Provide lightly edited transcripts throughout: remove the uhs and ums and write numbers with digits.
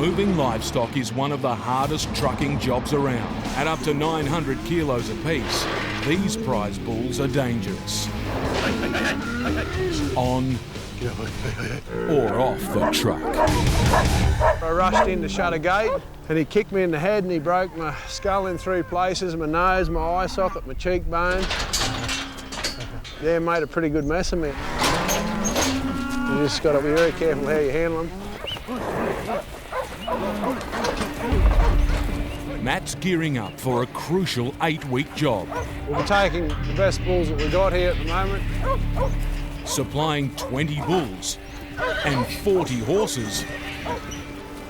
Moving livestock is one of the hardest trucking jobs around. At up to 900 kilos apiece, these prize bulls are dangerous. On or off the truck. I rushed in to shut a gate and he kicked me in the head and he broke my skull in 3 places, my nose, my eye socket, my cheekbone. Yeah, made a pretty good mess of me. You just got to be very careful how you handle them. Matt's gearing up for a crucial 8-week job. We'll be taking the best bulls that we've got here at the moment. Supplying 20 bulls and 40 horses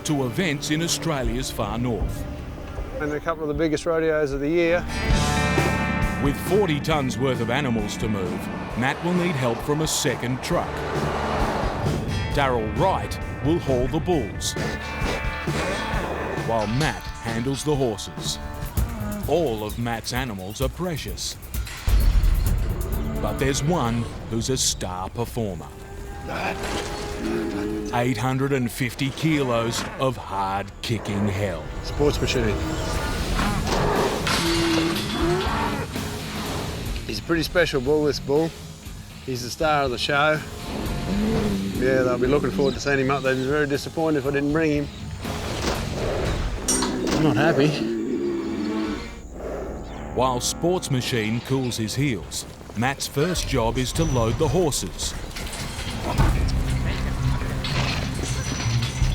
to events in Australia's far north. And a couple of the biggest rodeos of the year. With 40 tonnes worth of animals to move, Matt will need help from a second truck. Darryl Wright will haul the bulls, while Matt handles the horses. All of Matt's animals are precious, but there's one who's a star performer. 850 kilos of hard-kicking hell. Sports machine. He's a pretty special bull, this bull. He's the star of the show. Yeah, they'll be looking forward to seeing him up there. They're very disappointed if I didn't bring him. I'm not happy. While Sports Machine cools his heels, Matt's first job is to load the horses.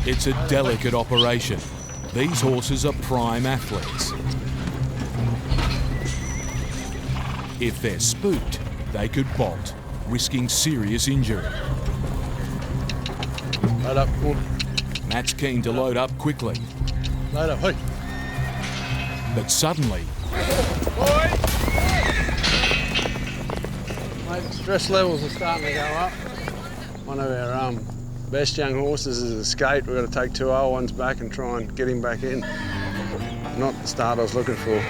It's a delicate operation. These horses are prime athletes. If they're spooked, they could bolt, risking serious injury. Load up, bull. Matt's keen to load up quickly. Load up, hey. But suddenly, Mate, stress levels are starting to go up. One of our best young horses has escaped. We've got to take 2 old ones back and try and get him back in. Not the start I was looking for.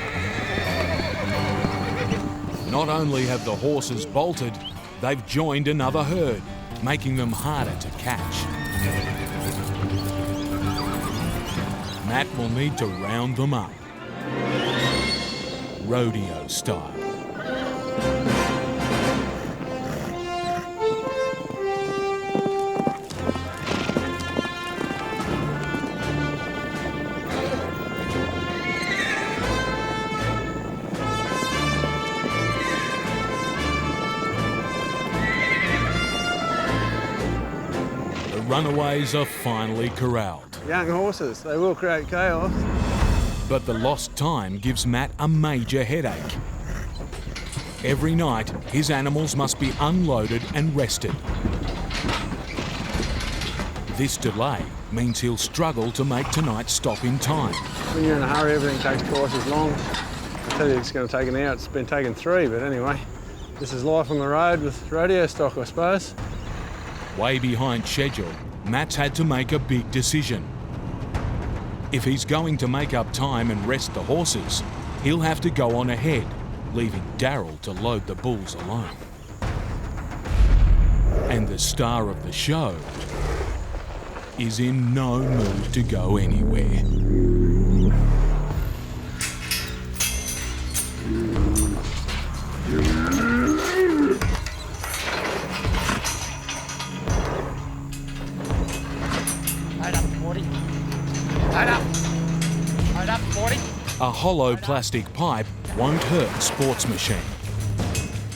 not only have the horses bolted, they've joined another herd, making them harder to catch. Matt will need to round them up, rodeo style. The runaways are finally corralled. Young horses, they will create chaos. But the lost time gives Matt a major headache. Every night, his animals must be unloaded and rested. This delay means he'll struggle to make tonight's stop in time. When you're in a hurry, everything takes twice as long. I tell you it's going to take an hour, it's been taking 3, but anyway, this is life on the road with rodeo stock, I suppose. Way behind schedule, Matt's had to make a big decision. If he's going to make up time and rest the horses, he'll have to go on ahead, leaving Darryl to load the bulls alone. And the star of the show is in no mood to go anywhere. A hollow plastic pipe won't hurt Sports Machine,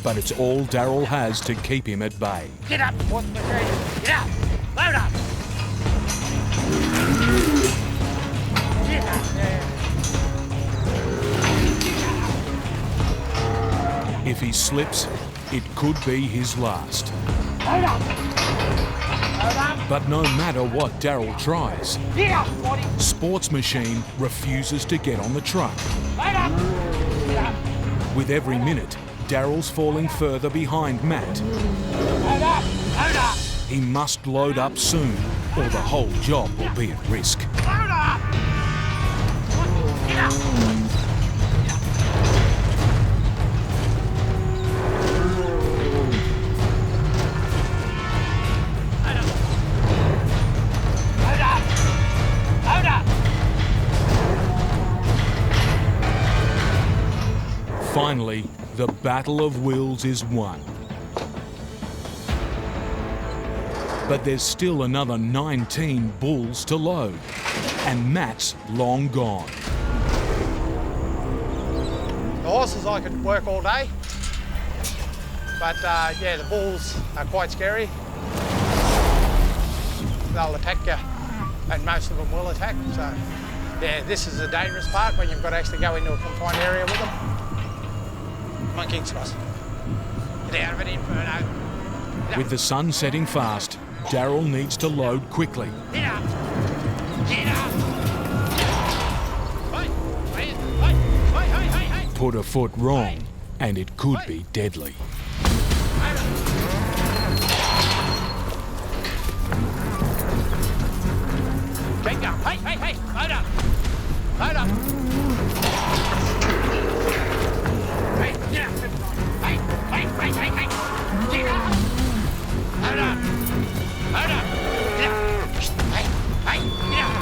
but it's all Darryl has to keep him at bay. Get up, Sports Machine! Get up! Load up! Get up there! If he slips, it could be his last. Load up! Load up! But no matter what Darryl tries, Get up, Sporty! Sports Machine refuses to get on the truck. Load up! Get up! With every minute, Darryl's falling further behind Matt. Load up! Load up! He must load up soon, or the whole job will be at risk. Load up! Get up! Load up! Finally, the battle of wills is won. But there's still another 19 bulls to load, and Matt's long gone. The horses I could work all day, but yeah, the bulls are quite scary. They'll attack you, and most of them will attack. So yeah, this is the dangerous part when you've got to actually go into a confined area with them. Come on, King's Cross. Get out of it, Inferno. With the sun setting fast, Daryl needs to load quickly. Get up! Get up! Put a foot wrong, and it could be deadly. Keep going. Hey! Load up! Load up! Hey, get up! Hey! Get up! Load up! Load up! Get up! Hey! Get up!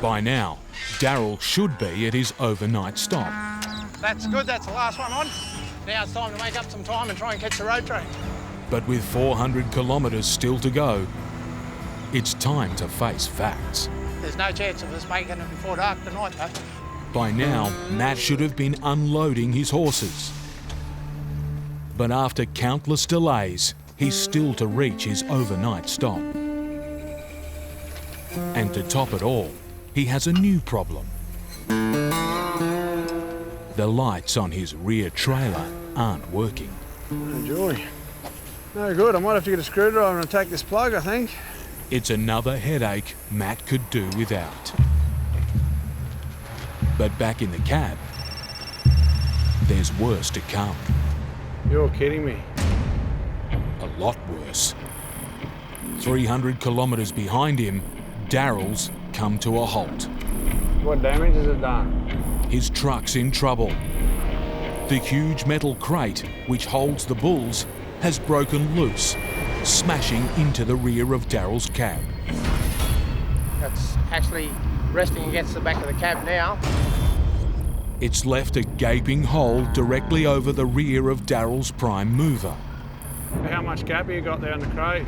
By now, Daryl should be at his overnight stop. That's good, that's the last one on. Now it's time to make up some time and try and catch the road train. But with 400 kilometres still to go, it's time to face facts. There's no chance of us making it before dark tonight, though. By now, Matt should have been unloading his horses. But after countless delays, he's still to reach his overnight stop. And to top it all, he has a new problem. The lights on his rear trailer aren't working. Oh, joy. No good. I might have to get a screwdriver and attack this plug, I think. It's another headache Matt could do without. But back in the cab, there's worse to come. You're kidding me. A lot worse. 300 kilometres behind him, Daryl's come to a halt. What damage has it done? His truck's in trouble. The huge metal crate, which holds the bulls, has broken loose, smashing into the rear of Daryl's cab. It's actually resting against the back of the cab now. It's left a gaping hole directly over the rear of Daryl's prime mover. How much gap have you got there in the crate?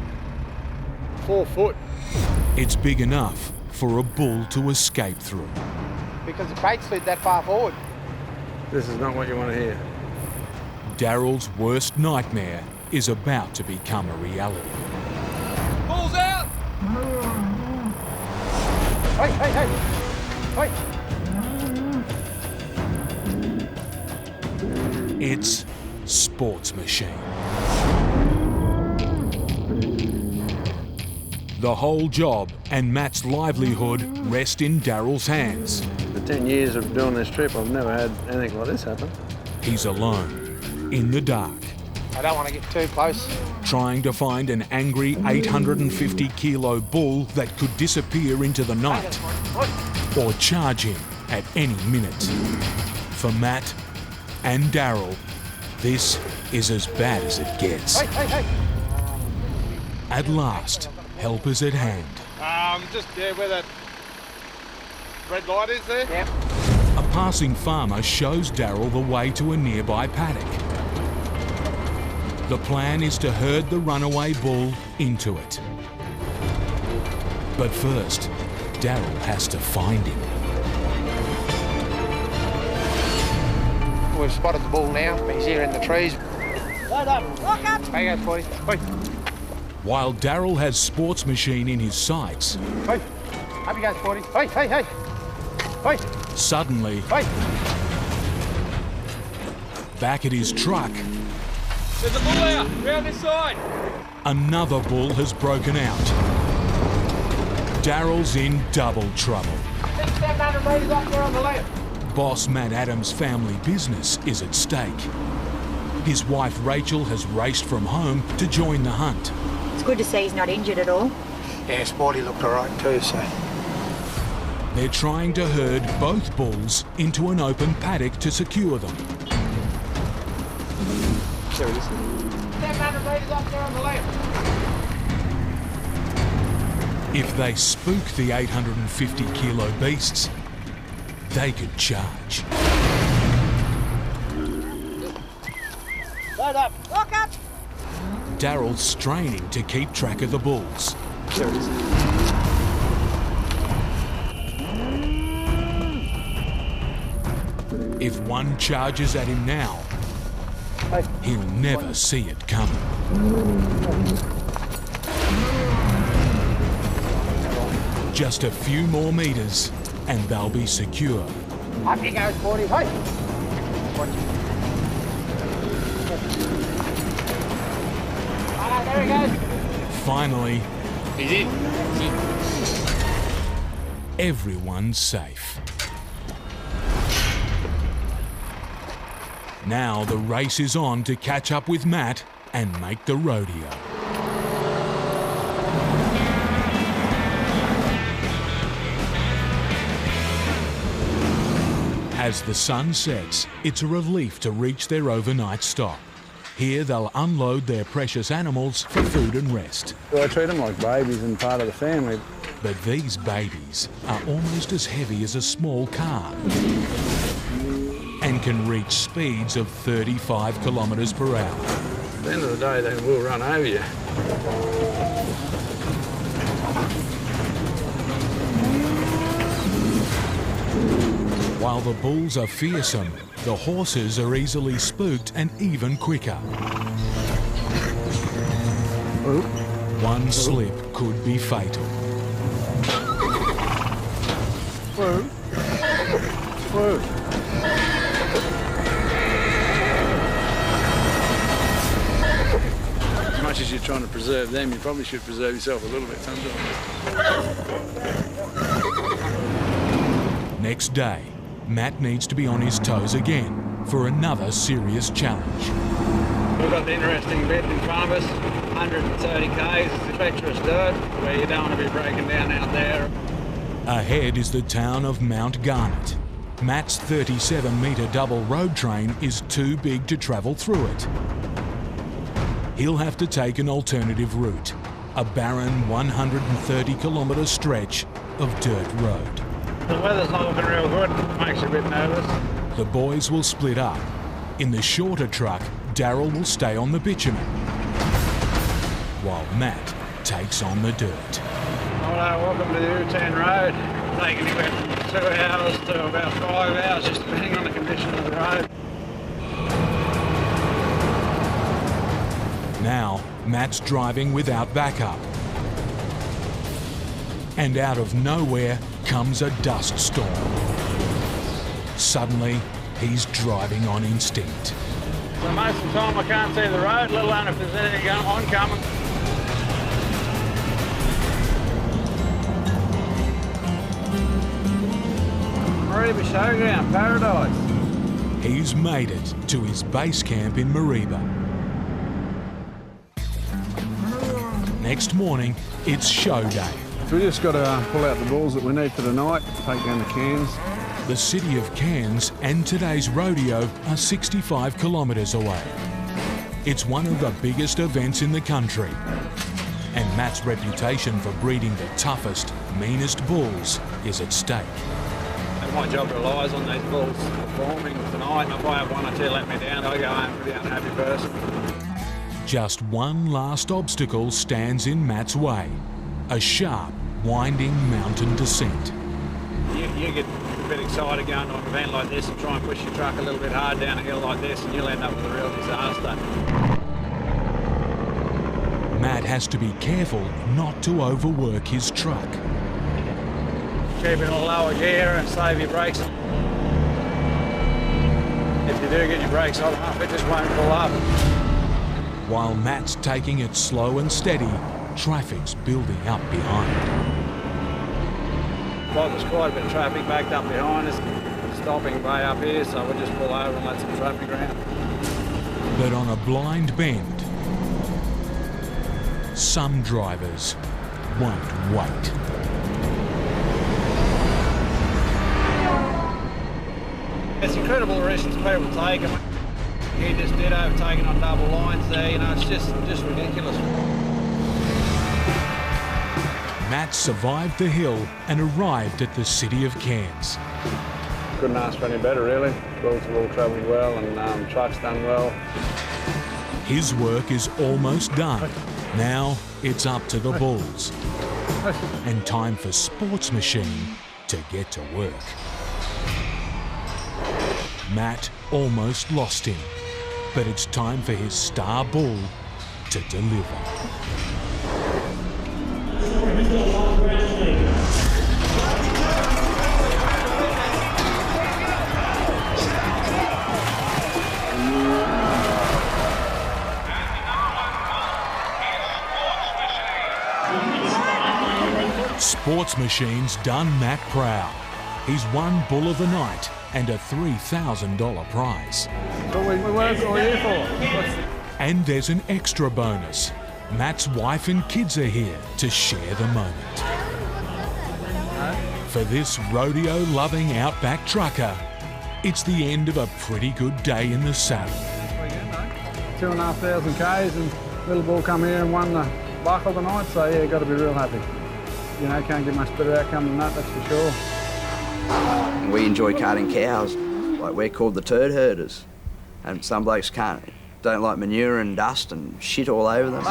4 foot. It's big enough for a bull to escape through. Because the crate slid that far forward. This is not what you want to hear. Daryl's worst nightmare is about to become a reality. Bulls out! Hey! It's Sports Machine. The whole job and Matt's livelihood rest in Daryl's hands. For 10 years of doing this trip, I've never had anything like this happen. He's alone, in the dark, I don't want to get too close. trying to find an angry 850-kilo bull that could disappear into the night or charge him at any minute. For Matt and Daryl, this is as bad as it gets. Hey! At last, help is at hand. Just where that red light is there. Yep. A passing farmer shows Daryl the way to a nearby paddock. The plan is to herd the runaway bull into it. But first, Daryl has to find him. We've spotted the bull now. He's here in the trees. Load up! Lock up! Hey, go, Sporty. Hey! While Daryl has Sports Machine in his sights, Hey! Up you go, Sporty. Hey! Hey! suddenly, Hey! back at his truck, There's a bull out! Round this side! another bull has broken out. Daryl's in double trouble. 700 metres up there on the left. Boss Matt Adams' family business is at stake. His wife Rachel has raced from home to join the hunt. It's good to see he's not injured at all. Yeah, Sporty looked all right too, so. They're trying to herd both bulls into an open paddock to secure them. There it is. 700 metres up there on the left. If they spook the 850 kilo beasts, they could charge. Load up. Walk up! Daryl's straining to keep track of the bulls. There it is. If one charges at him now, he'll never see it coming. Just a few more metres and they'll be secure. Up you go, Sporty. Hey. There he goes. Finally, He's in. everyone's safe. Now the race is on to catch up with Matt and make the rodeo. As the sun sets, it's a relief to reach their overnight stop. Here they'll unload their precious animals for food and rest. I treat them like babies and part of the family. But these babies are almost as heavy as a small car and can reach speeds of 35 kilometres per hour. At the end of the day, they will run over you. While the bulls are fearsome, the horses are easily spooked and even quicker. One slip could be fatal. As much as you're trying to preserve them, you probably should preserve yourself a little bit sometimes. Next day, Matt needs to be on his toes again for another serious challenge. We've got the interesting bit in front of us, 130 k's, it's treacherous dirt, where you don't want to be breaking down out there. Ahead is the town of Mount Garnet. Matt's 37-metre double road train is too big to travel through it. He'll have to take an alternative route, a barren 130-kilometre stretch of dirt road. The weather's not looking real good, makes you a bit nervous. The boys will split up. In the shorter truck, Daryl will stay on the bitumen, while Matt takes on the dirt. Alright, welcome to the U10 road. Taking anywhere from 2 hours to about 5 hours, just depending on the condition of the road. Now, Matt's driving without backup. And out of nowhere comes a dust storm. Suddenly, he's driving on instinct. So most of the time I can't see the road, let alone if there's anything oncoming. Mariba Showground, paradise. He's made it to his base camp in Mariba. Next morning, it's show day. So we just got to pull out the bulls that we need for the night, take down the cans. The city of Cairns and today's rodeo are 65 kilometres away. It's one of the biggest events in the country. And Matt's reputation for breeding the toughest, meanest bulls is at stake. And my job relies on these bulls performing tonight. If I have one or two let me down, I go home a pretty unhappy person. Just one last obstacle stands in Matt's way. A sharp, winding mountain descent. You get a bit excited going to an event like this and try and push your truck a little bit hard down a hill like this and you'll end up with a real disaster. Matt has to be careful not to overwork his truck. Keep it in a lower gear and save your brakes. If you do get your brakes on, it just won't pull up. While Matt's taking it slow and steady, traffic's building up behind. Well, there's quite a bit of traffic backed up behind us, stopping way up here, so we'll just pull over and let some traffic around. But on a blind bend, some drivers won't wait. It's incredible risks people take. He just did overtaking on double lines there, you know, it's just ridiculous. Matt survived the hill and arrived at the city of Cairns. Couldn't ask for any better, really. Bulls are all travelling well and truck's done well. His work is almost done. Now it's up to the Bulls. And time for Sports Machine to get to work. Matt almost lost him, but it's time for his star bull to deliver. Sports Machine's done Matt proud. He's won Bull of the Night and a $3,000 prize. That's what we work all year for. And there's an extra bonus. Matt's wife and kids are here to share the moment. For this rodeo-loving Outback trucker, it's the end of a pretty good day in the saddle. 2,500 Ks and little bull come here and won the buck of the night, so yeah, got to be real happy. You know, can't get much better outcome than that, that's for sure. We enjoy carting cows. Like, we're called the turd herders, and some blokes don't like manure and dust and shit all over them.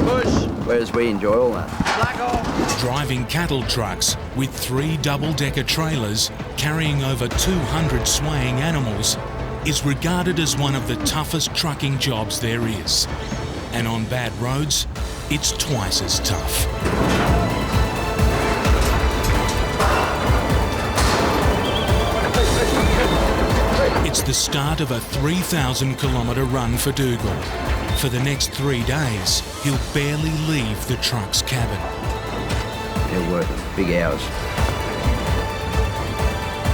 Push. Whereas we enjoy all that. Black off. Driving cattle trucks with 3 double-decker trailers carrying over 200 swaying animals is regarded as one of the toughest trucking jobs there is. And on bad roads, it's twice as tough. It's the start of a 3,000-kilometre run for Dougal. For the next 3 days, he'll barely leave the truck's cabin. He'll work big hours.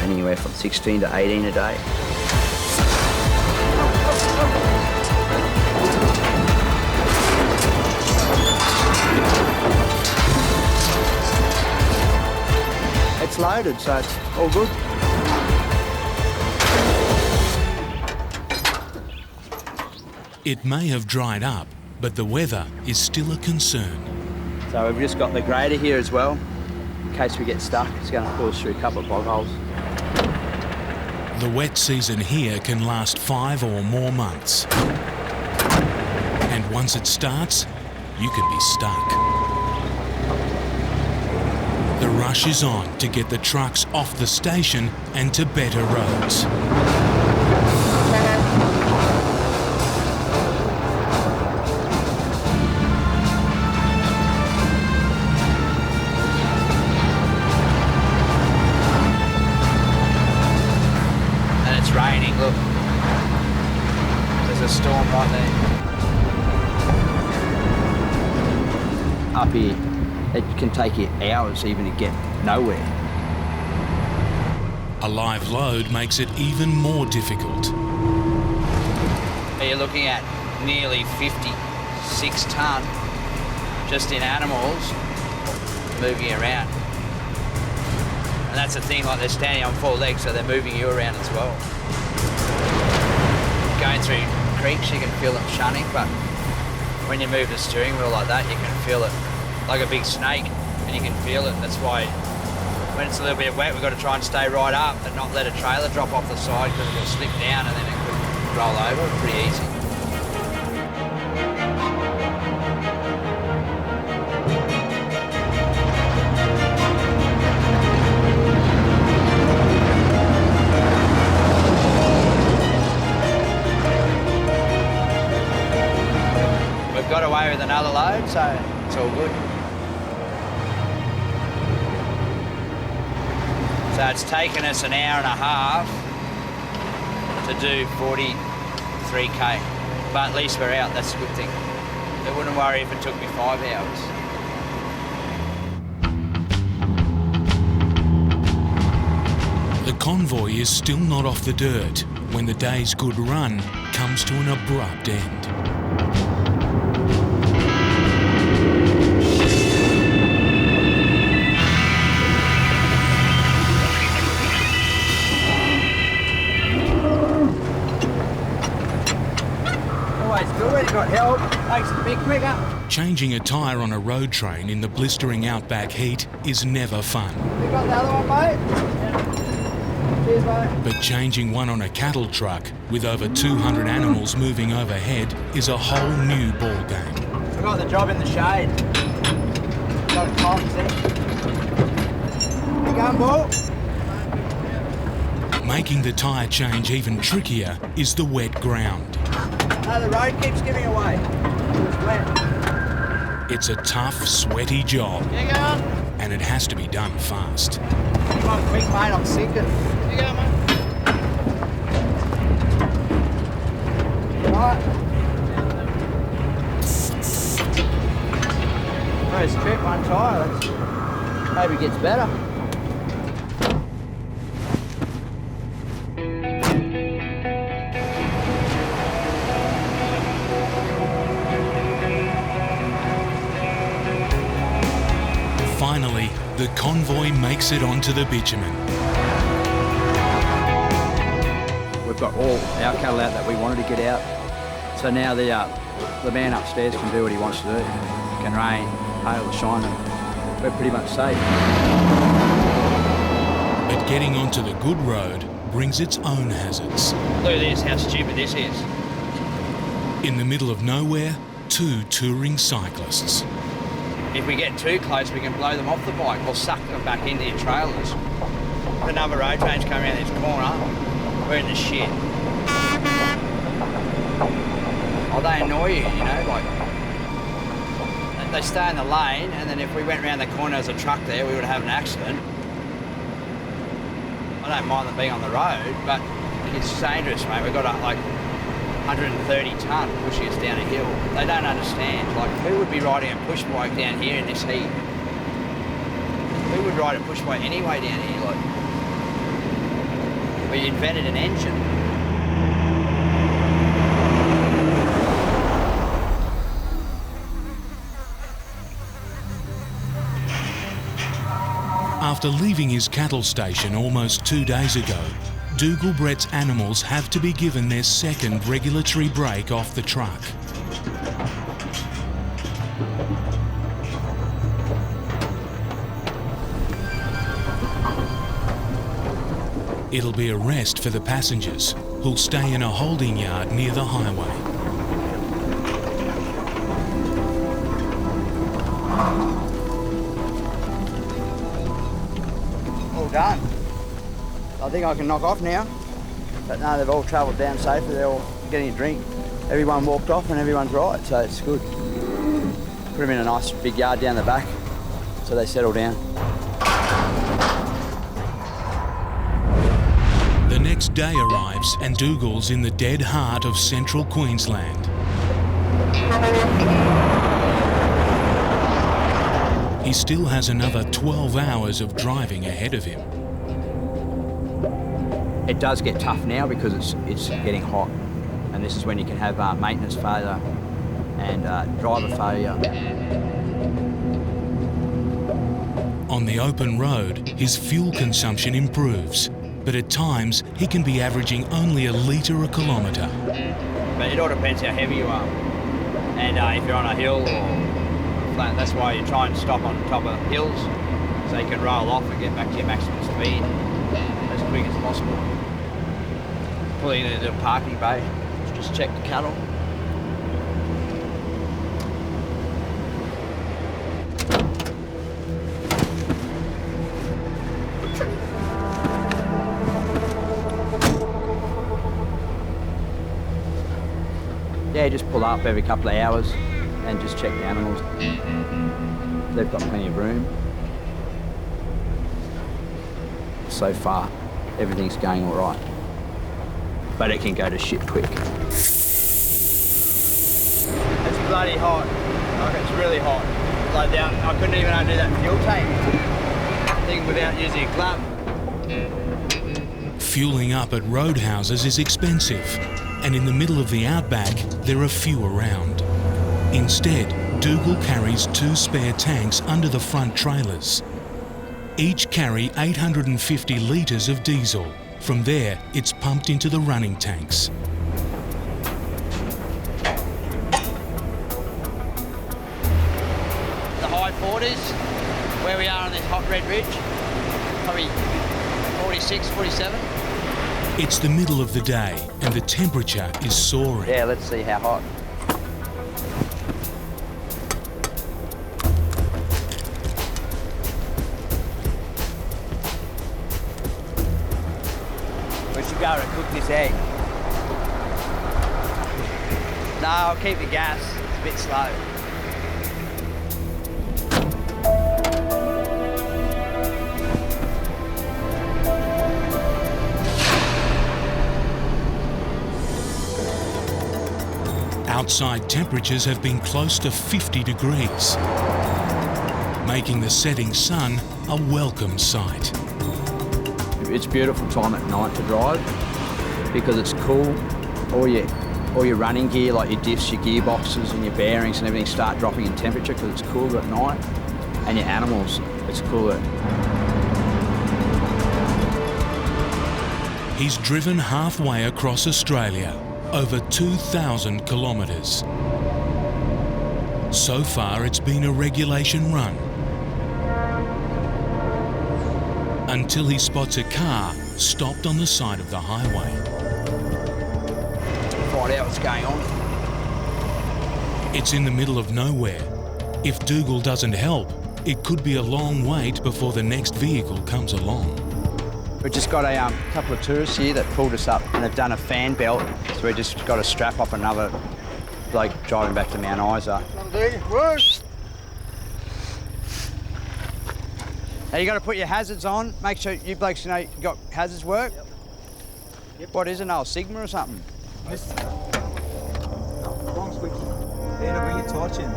Anywhere from 16 to 18 a day. It's loaded, so it's all good. It may have dried up, but the weather is still a concern. So we've just got the grader here as well. In case we get stuck, it's going to pull us through a couple of bog holes. The wet season here can last 5 or more months. And once it starts, you can be stuck. The rush is on to get the trucks off the station and to better roads. Raining, look. There's a storm right there. Up here, it can take you hours even to get nowhere. A live load makes it even more difficult. You're looking at nearly 56 tonne just in animals moving around. And that's the thing, like they're standing on 4 legs, so they're moving you around as well. Going through creeks, you can feel them shunning, but when you move the steering wheel like that, you can feel it like a big snake, and you can feel it. That's why when it's a little bit wet, we've got to try and stay right up and not let a trailer drop off the side because it'll slip down and then it could roll over pretty easy. Got away with another load, so it's all good. So it's taken us an hour and a half to do 43k, but at least we're out, that's a good thing. I wouldn't worry if it took me 5 hours. The convoy is still not off the dirt when the day's good run comes to an abrupt end. Always good when you got help. Makes it a bit quicker. Changing a tyre on a road train in the blistering outback heat is never fun. You got the other one, mate? Cheers, mate. But changing one on a cattle truck with over 200 animals moving overhead is a whole new ball game. I got the job in the shade. Got a time, see? You going, ball? Making the tyre change even trickier is the wet ground. No, the road keeps giving away. It's wet. It's a tough, sweaty job. You going? And it has to be done fast. Come on, quick, mate, I'm sinking. You going, mate? Right. First trip, one tyre. Hope it gets better. Finally, the convoy makes it onto the bitumen. We've got all our cattle out that we wanted to get out. So now the man upstairs can do what he wants to do. It can rain, hail, or shine, and we're pretty much safe. But getting onto the good road brings its own hazards. Look at this, how stupid this is. In the middle of nowhere, two touring cyclists. If we get too close, we can blow them off the bike or suck them back into your trailers. If another road train's come around this corner, we're in the shit. Oh, they annoy you, you know, like, they stay in the lane, and then if we went around the corner as a truck there, we would have an accident. I don't mind them being on the road, but it's dangerous, mate. We've got like 130 tonne pushing us down a hill. They don't understand. Like, who would be riding a push bike down here in this heat? Who would ride a push bike anyway down here? Like, we invented an engine. After leaving his cattle station almost 2 days ago, Dougal Brett's animals have to be given their second regulatory break off the truck. It'll be a rest for the passengers, who'll stay in a holding yard near the highway. All done. I think I can knock off now. But no, they've all travelled down safely. They're all getting a drink. Everyone walked off and everyone's right, so it's good. Put them in a nice big yard down the back, so they settle down. The next day arrives and Dougal's in the dead heart of central Queensland. He still has another 12 hours of driving ahead of him. It does get tough now because it's getting hot, and this is when you can have maintenance failure and driver failure. On the open road, his fuel consumption improves, but at times he can be averaging only a litre a kilometre. But it all depends how heavy you are. And if you're on a hill or flat, that's why you try and stop on top of hills so you can roll off and get back to your maximum speed as quick as possible. Pulling in a little parking bay, just check the cattle. Yeah, just pull up every couple of hours and just check the animals. They've got plenty of room. So far, everything's going all right. But it can go to shit quick. It's bloody hot. Like, it's really hot. Like down, I couldn't even undo that fuel tank thing without using a glove. Fueling up at roadhouses is expensive, and in the middle of the outback, there are few around. Instead, Dougal carries 2 spare tanks under the front trailers. Each carry 850 litres of diesel. From there, it's pumped into the running tanks. The high 40s, where we are on this hot red ridge, probably 46, 47. It's the middle of the day and the temperature is soaring. Yeah, let's see how hot. We should go and cook this egg. No, I'll keep the gas. It's a bit slow. Outside temperatures have been close to 50 degrees, making the setting sun a welcome sight. It's a beautiful time at night to drive because it's cool. All your running gear, like your diffs, your gearboxes and your bearings and everything start dropping in temperature because it's cooler at night. And your animals, it's cooler. He's driven halfway across Australia, over 2,000 kilometres. So far, it's been a regulation run. Until he spots a car stopped on the side of the highway. Find out what's going on. It's in the middle of nowhere. If Dougal doesn't help, it could be a long wait before the next vehicle comes along. We've just got a couple of tourists here that pulled us up and have done a fan belt, so we just got to strap up another bloke driving back to Mount Isa. Now you got to put your hazards on. Make sure you blokes know you got hazards work. Yep. What is it, an old Sigma or something? Wrong switch. Yeah, bring your torch in.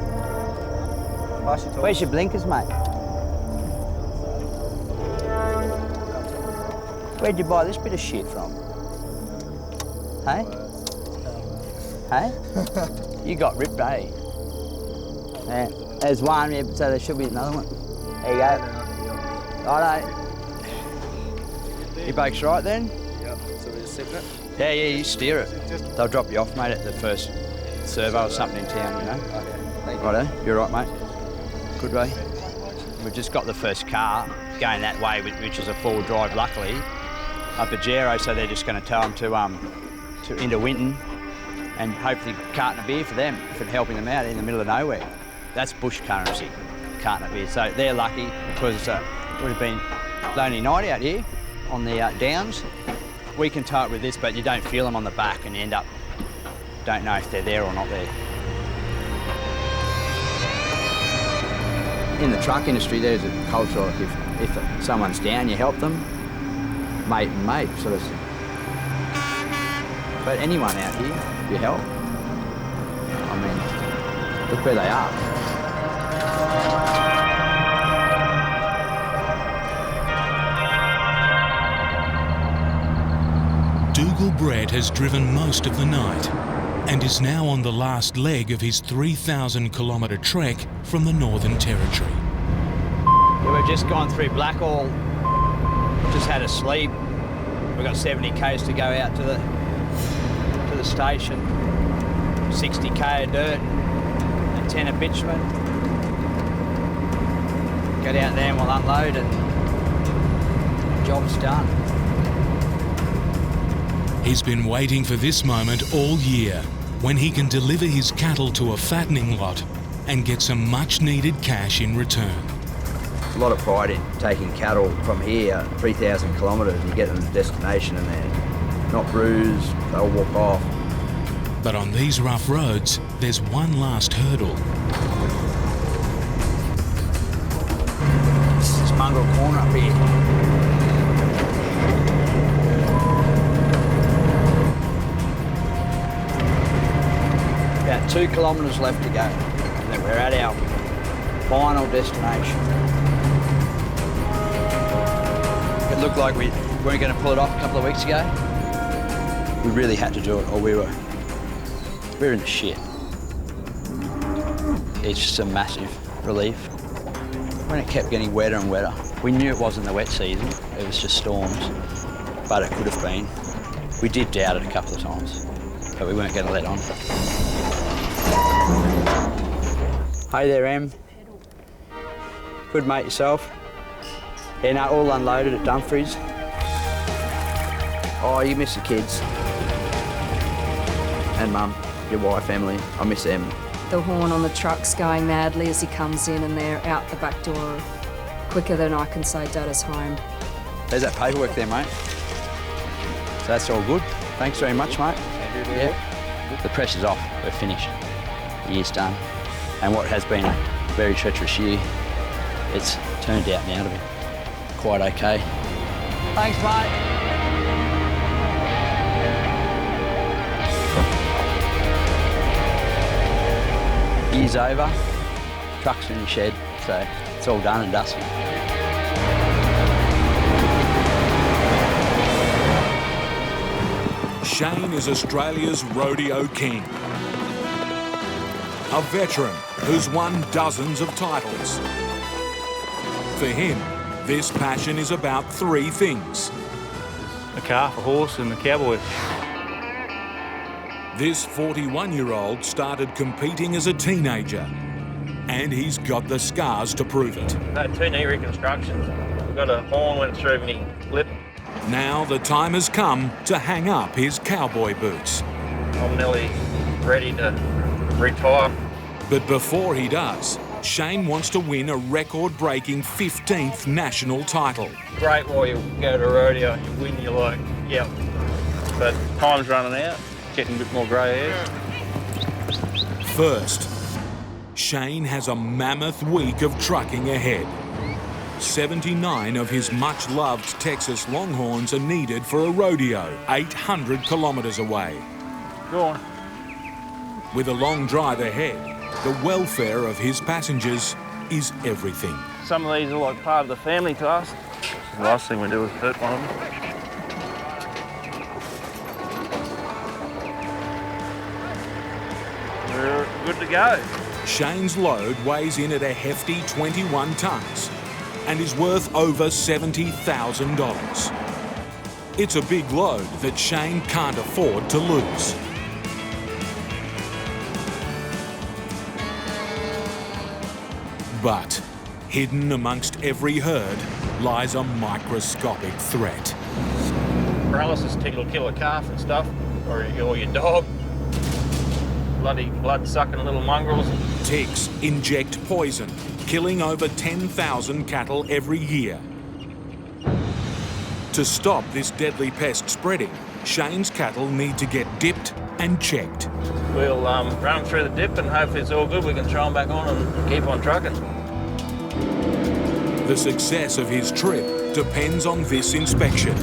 Flash your torch. Where's your blinkers, mate? Where'd you buy this bit of shit from? Hey? Hey? You got ripped, eh? Yeah. There's one, yeah, so there should be another one. There you go. Righto. You blokes right then? Yep, so we just sit it? Yeah, you steer it. They'll drop you off, mate, at the first servo or something in town, you know? Okay, thank you. Righto, you're right, mate. Good way. We've just got the first car going that way, which is a four-wheel drive, luckily, up at Gero, so they're just going to tell them to into Winton and hopefully carton a beer for them, if it's helping them out in the middle of nowhere. That's bush currency, carton a beer. So they're lucky because it would have been lonely night out here on the downs. We can tow it with this, but you don't feel them on the back and you end up, don't know if they're there or not there. In the truck industry, there's a culture of if someone's down, you help them, mate and mate, sort of. But anyone out here, you help. I mean, look where they are. Dougal Brett has driven most of the night and is now on the last leg of his 3,000-kilometre trek from the Northern Territory. We've just gone through Blackall, just had a sleep. We've got 70 k's to go out to the station, 60 k of dirt, and 10 of bitumen. Get out there and we'll unload and the job's done. He's been waiting for this moment all year, when he can deliver his cattle to a fattening lot and get some much-needed cash in return. There's a lot of pride in taking cattle from here, 3,000 kilometres, and get them to destination and they're not bruised, they'll walk off. But on these rough roads, there's one last hurdle. This is Mongrel Corner up here. About 2 kilometres left to go, and then we're at our final destination. It looked like we weren't going to pull it off a couple of weeks ago. We really had to do it or we were in the shit. It's just a massive relief. When it kept getting wetter and wetter, we knew it wasn't the wet season, it was just storms, but it could have been. We did doubt it a couple of times, but we weren't going to let on. Hey there, Em. Good mate yourself. Yeah, no, all unloaded at Dumfries. Oh, you miss the kids. And Mum, your wife, Emily, I miss them. The horn on the truck's going madly as he comes in and they're out the back door quicker than I can say Dad is home. There's that paperwork there, mate. So that's all good. Thanks very much, mate. Yeah. The pressure's off. We're finished. The year's done. And what has been a very treacherous year, it's turned out now to be quite okay. Thanks, mate. Year's over. Truck's in the shed, so it's all done and dusted. Shane is Australia's rodeo king. A veteran who's won dozens of titles. For him, this passion is about three things. A calf, a horse and the Cowboys. This 41-year-old started competing as a teenager, and he's got the scars to prove it. I had 2 knee reconstructions. I've got a horn went through my lip. Now the time has come to hang up his cowboy boots. I'm nearly ready to retire. But before he does, Shane wants to win a record-breaking 15th national title. Great while you go to a rodeo, you win, you're like, yep. But time's running out, getting a bit more grey hairs. First, Shane has a mammoth week of trucking ahead. 79 of his much-loved Texas Longhorns are needed for a rodeo 800 kilometres away. Go on. With a long drive ahead, the welfare of his passengers is everything. Some of these are like part of the family to us. The last thing we do is hurt one of them. We're good to go. Shane's load weighs in at a hefty 21 tonnes and is worth over $70,000. It's a big load that Shane can't afford to lose. But hidden amongst every herd lies a microscopic threat. Paralysis tick will kill a calf and stuff, or your dog. Bloody blood-sucking little mongrels. Ticks inject poison, killing over 10,000 cattle every year. To stop this deadly pest spreading, Shane's cattle need to get dipped and checked. We'll run through the dip and hopefully it's all good. We can throw them back on and keep on trucking. The success of his trip depends on this inspection.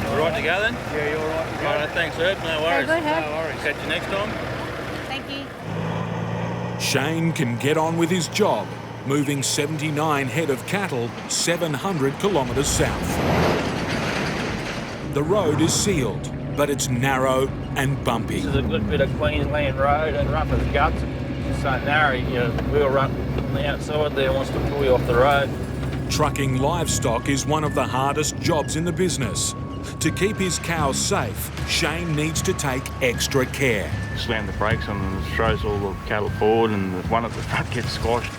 All right to go then? Yeah, you're all right to go. All right, thanks, Herb. No worries. good, Herb. No worries. Catch you next time. Thank you. Shane can get on with his job, moving 79 head of cattle 700 kilometres south. The road is sealed, but it's narrow and bumpy. This is a good bit of Queensland road and rough as guts. It's so narrow, your wheel rut on the outside there wants to pull you off the road. Trucking livestock is one of the hardest jobs in the business. To keep his cows safe, Shane needs to take extra care. Slam the brakes on and it throws all the cattle forward and the one at the front gets squashed.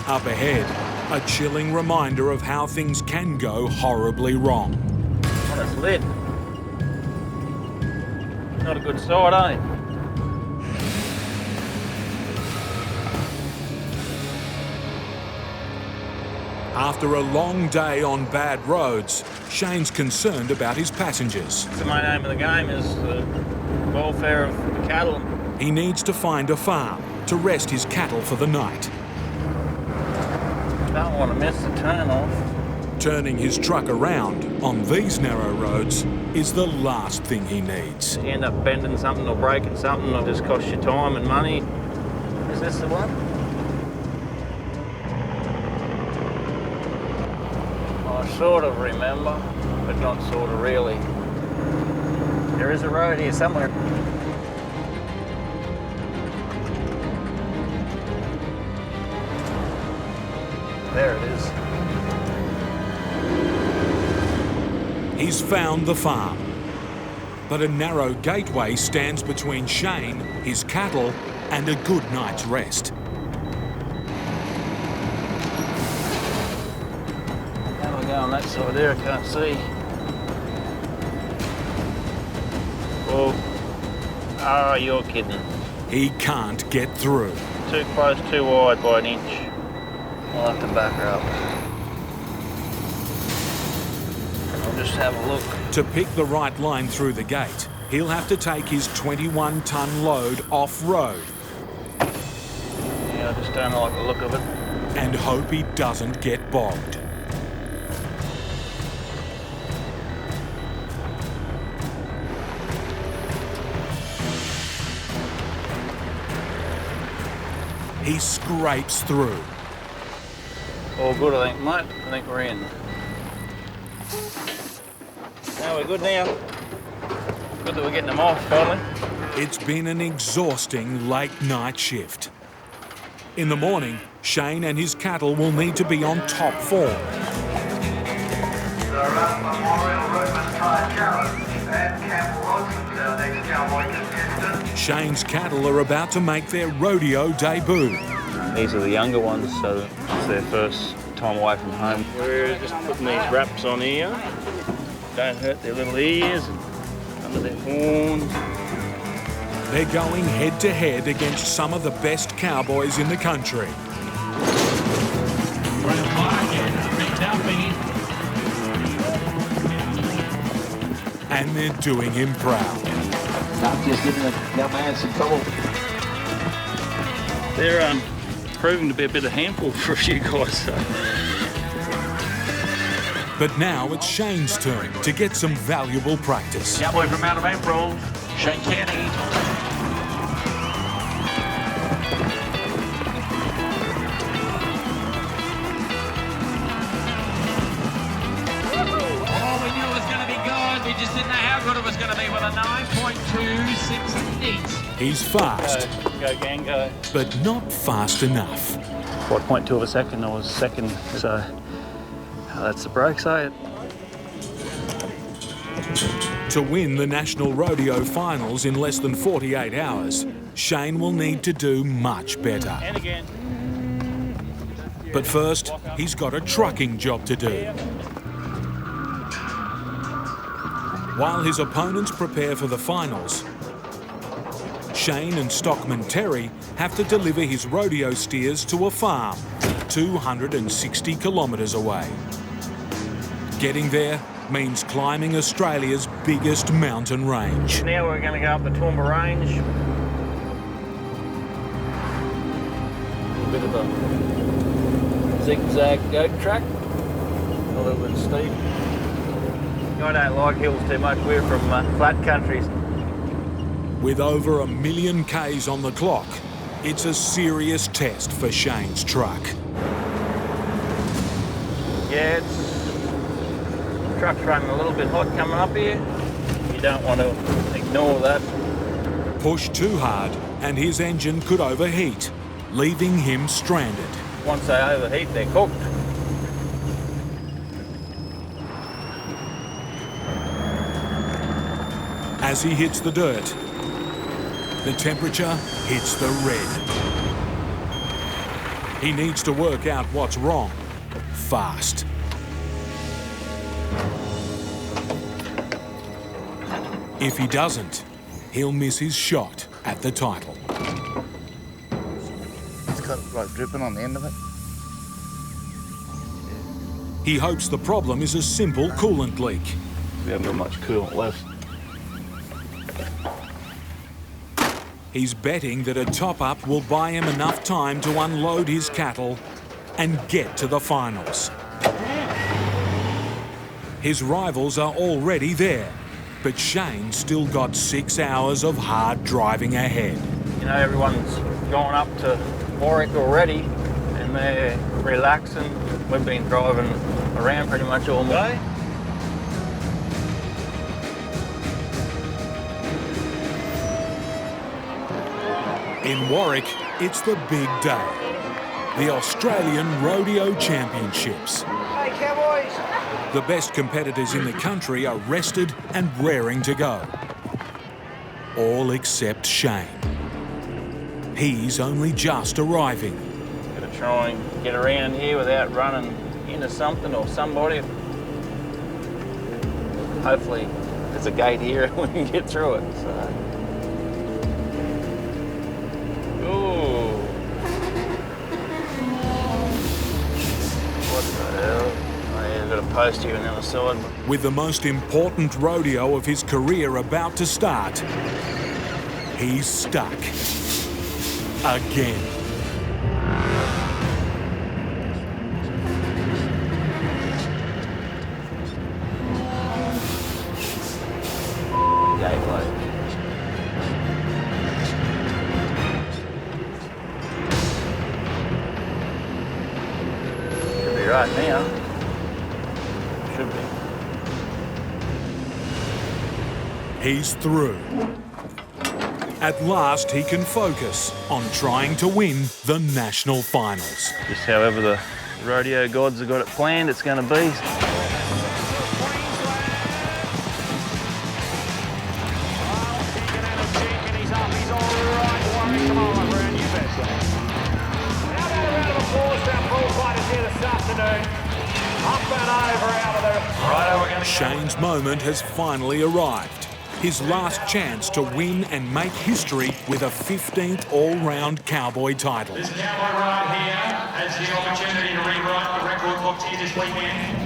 Up ahead, a chilling reminder of how things can go horribly wrong. On its lid. Not a good sight, eh? After a long day on bad roads, Shane's concerned about his passengers. The main aim of the game is the welfare of the cattle. He needs to find a farm to rest his cattle for the night. Don't want to miss the turn off. Turning his truck around on these narrow roads is the last thing he needs. You end up bending something or breaking something, or just cost you time and money. Is this the one? I sort of remember, but not sort of really. There is a road here somewhere. There it is. He's found the farm, but a narrow gateway stands between Shane, his cattle, and a good night's rest. How do we go on that side there? I can't see. Oh, you're kidding. He can't get through. Too close, too wide by an inch. I'll have to back her up. I'll just have a look. To pick the right line through the gate, he'll have to take his 21-ton load off-road. Yeah, I just don't like the look of it. And hope he doesn't get bogged. He scrapes through. All good, I think, mate. I think we're in. Now we're good now. Good that we're getting them off, finally. It's been an exhausting late night shift. In the morning, Shane and his cattle will need to be on top form. Shane's cattle are about to make their rodeo debut. These are the younger ones, so it's their first time away from home. We're just putting these wraps on here. Don't hurt their little ears and under their horns. They're going head-to-head against some of the best cowboys in the country. And they're doing him proud. Not just giving the young man some trouble. They're proving to be a bit of a handful for a few guys. So. But now it's Shane's turn to get some valuable practice. Cowboy from out of April, Shane Canny. Oh, we knew it was going to be good. We just didn't know how good it was going to be with a 9.26 neat. He's fast. Go, gang, go. But not fast enough. What, 0.2 of a second? I was second, so that's the brakes, eh? To win the National Rodeo Finals in less than 48 hours, Shane will need to do much better. And again. But first, he's got a trucking job to do. While his opponents prepare for the finals, Shane and stockman Terry have to deliver his rodeo steers to a farm 260 kilometres away. Getting there means climbing Australia's biggest mountain range. Now we're going to go up the Toowoomba Range. A bit of a zigzag goat track, a little bit steep. I don't like hills too much. We're from flat countries. With over 1 million Ks on the clock, it's a serious test for Shane's truck. Yeah, the truck's running a little bit hot coming up here. You don't want to ignore that. Push too hard and his engine could overheat, leaving him stranded. Once they overheat, they're cooked. As he hits the dirt, the temperature hits the red. He needs to work out what's wrong fast. If he doesn't, he'll miss his shot at the title. It's got like dripping on the end of it. He hopes the problem is a simple coolant leak. We haven't got much coolant left. He's betting that a top-up will buy him enough time to unload his cattle and get to the finals. His rivals are already there, but Shane's still got 6 hours of hard driving ahead. You know, everyone's gone up to Warwick already and they're relaxing. We've been driving around pretty much all day. In Warwick, it's the big day. The Australian Rodeo Championships. Hey, Cowboys! The best competitors in the country are rested and raring to go. All except Shane. He's only just arriving. Gotta try and get around here without running into something or somebody. Hopefully there's a gate here and we can get through it. So. Ooh. What the hell? Oh, yeah, I've got a post here on the other side. With the most important rodeo of his career about to start, he's stuck. Again. Gateway. Should be right now. Should be. He's through. At last, he can focus on trying to win the national finals. Just however the rodeo gods have got it planned, it's going to be. Shane's moment has finally arrived. His last chance to win and make history with a 15th all-round Cowboy title. This Cowboy right here has the opportunity to rewrite the record books here this weekend.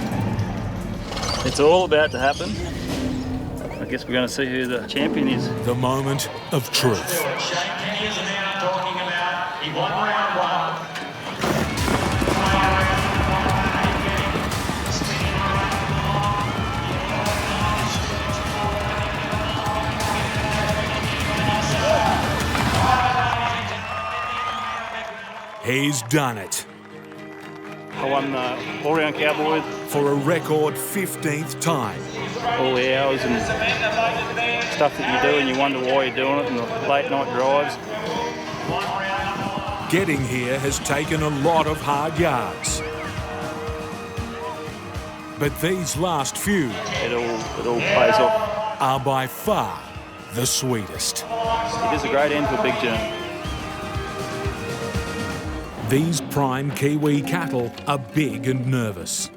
It's all about to happen. I guess we're going to see who the champion is. The moment of truth. Shane Kenny is the man I'm talking about. He won round one. He's done it. I won the all-round Cowboys. For a record 15th time. All the hours and stuff that you do and you wonder why you're doing it and the late night drives. Getting here has taken a lot of hard yards. But these last few It all pays off. are by far the sweetest. It is a great end to a big journey. These prime Kiwi cattle are big and nervous.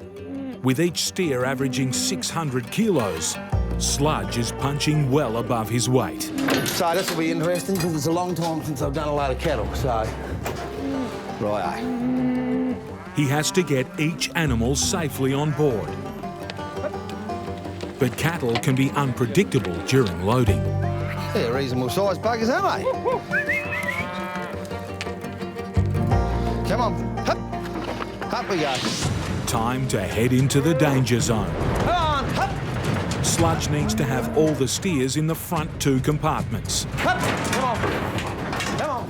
With each steer averaging 600 kilos, Sludge is punching well above his weight. So this will be interesting because it's a long time since I've done a load of cattle, so... Righto. He has to get each animal safely on board. But cattle can be unpredictable during loading. They're reasonable sized buggers, aren't they? Come on, up. Up we go. Time to head into the danger zone. Come on, up. Sludge needs to have all the steers in the front 2 compartments. Up. Come on. Come on.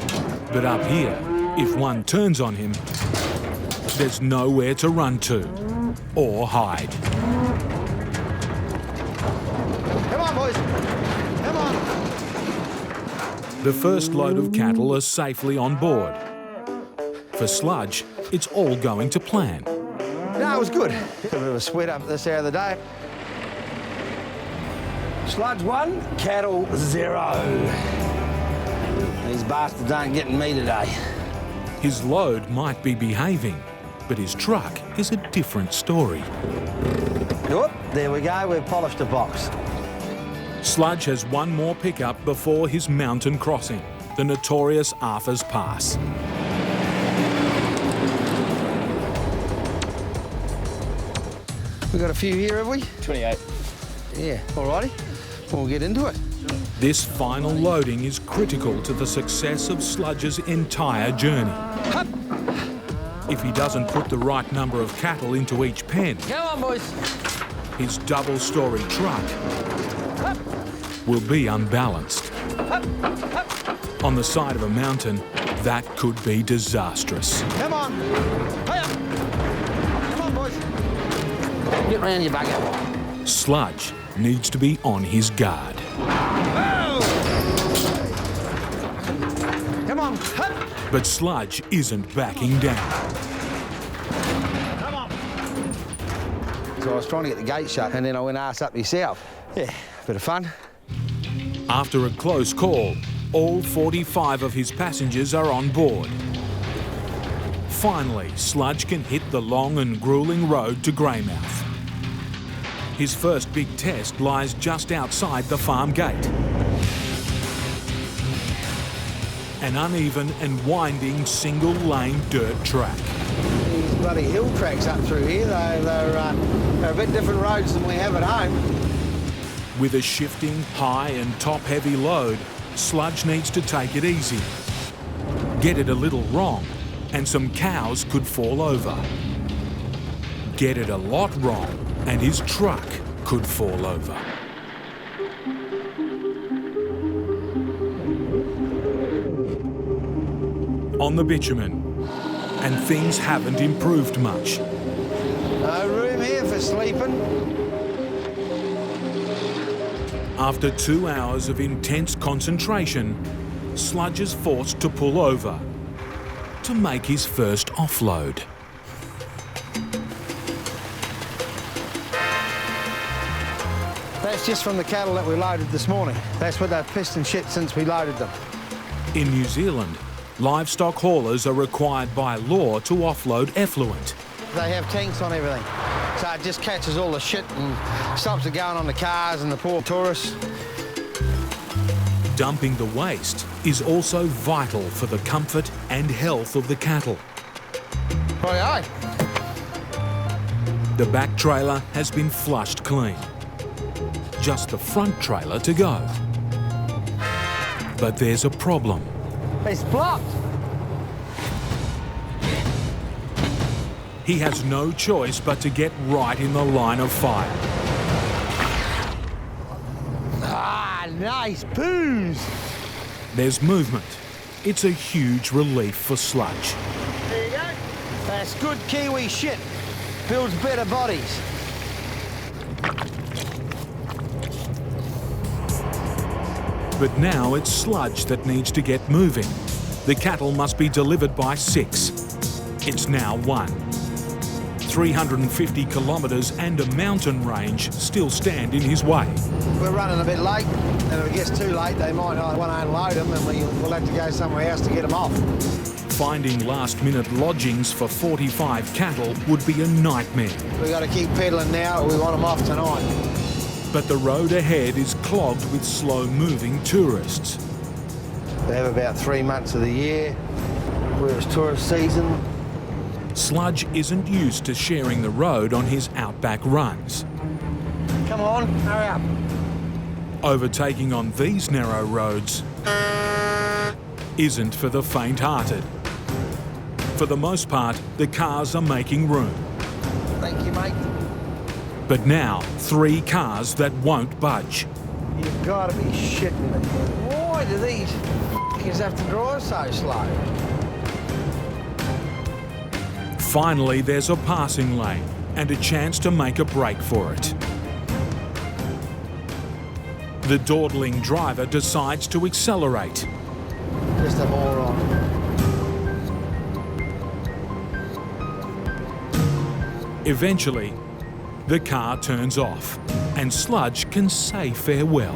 But up here, if one turns on him, there's nowhere to run to or hide. Come on, boys. Come on. The first load of cattle are safely on board. For Sludge, it's all going to plan. No, it was good. A bit of a sweat up this hour of the day. Sludge 1, cattle 0. These bastards aren't getting me today. His load might be behaving, but his truck is a different story. Whoop, there we go, we've polished the box. Sludge has one more pickup before his mountain crossing, the notorious Arthur's Pass. We got a few here, have we? 28. Yeah, alrighty. We'll get into it. This final loading is critical to the success of Sludge's entire journey. Hup. If he doesn't put the right number of cattle into each pen, Come on, boys. his double-storey truck will be unbalanced. On the side of a mountain, that could be disastrous. Come on. Hey up. Come on, boys. Get round your bugger. Sludge needs to be on his guard. Come on. But Sludge isn't backing down. So I was trying to get the gate shut, and then I went arse up myself. Yeah, bit of fun. After a close call, all 45 of his passengers are on board. Finally, Sludge can hit the long and grueling road to Greymouth. His first big test lies just outside the farm gate. An uneven and winding single-lane dirt track. These bloody hill tracks up through here, they're a bit different roads than we have at home. With a shifting, high and top-heavy load, Sludge needs to take it easy. Get it a little wrong, and some cows could fall over. Get it a lot wrong, and his truck could fall over. On the bitumen, and things haven't improved much. No room here for sleeping. After 2 hours of intense concentration, Sludge is forced to pull over to make his first offload. That's just from the cattle that we loaded this morning. That's what they've pissed and shit since we loaded them. In New Zealand, livestock haulers are required by law to offload effluent. They have tanks on everything, so it just catches all the shit and stops it going on the cars and the poor tourists. Dumping the waste is also vital for the comfort and health of the cattle. Aye. The back trailer has been flushed clean. Just the front trailer to go. But there's a problem. It's blocked. He has no choice but to get right in the line of fire. Ah, nice booze. There's movement. It's a huge relief for Sludge. There you go. That's good Kiwi shit. Builds better bodies. But now it's Sludge that needs to get moving. The cattle must be delivered by 6. It's now 1. 350 kilometres and a mountain range still stand in his way. We're running a bit late, and if it gets too late, they might want to unload them, and we'll have to go somewhere else to get them off. Finding last-minute lodgings for 45 cattle would be a nightmare. We've got to keep pedalling now, or we want them off tonight. But the road ahead is clogged with slow-moving tourists. They have about 3 months of the year, where it's tourist season. Sludge isn't used to sharing the road on his outback runs. Come on, hurry up. Overtaking on these narrow roads isn't for the faint-hearted. For the most part, the cars are making room. Thank you, mate. But now, 3 cars that won't budge. You've got to be shitting me. Why do these f***ers have to drive so slow? Finally, there's a passing lane and a chance to make a break for it. The dawdling driver decides to accelerate. Just a moron. Eventually, the car turns off and Sludge can say farewell.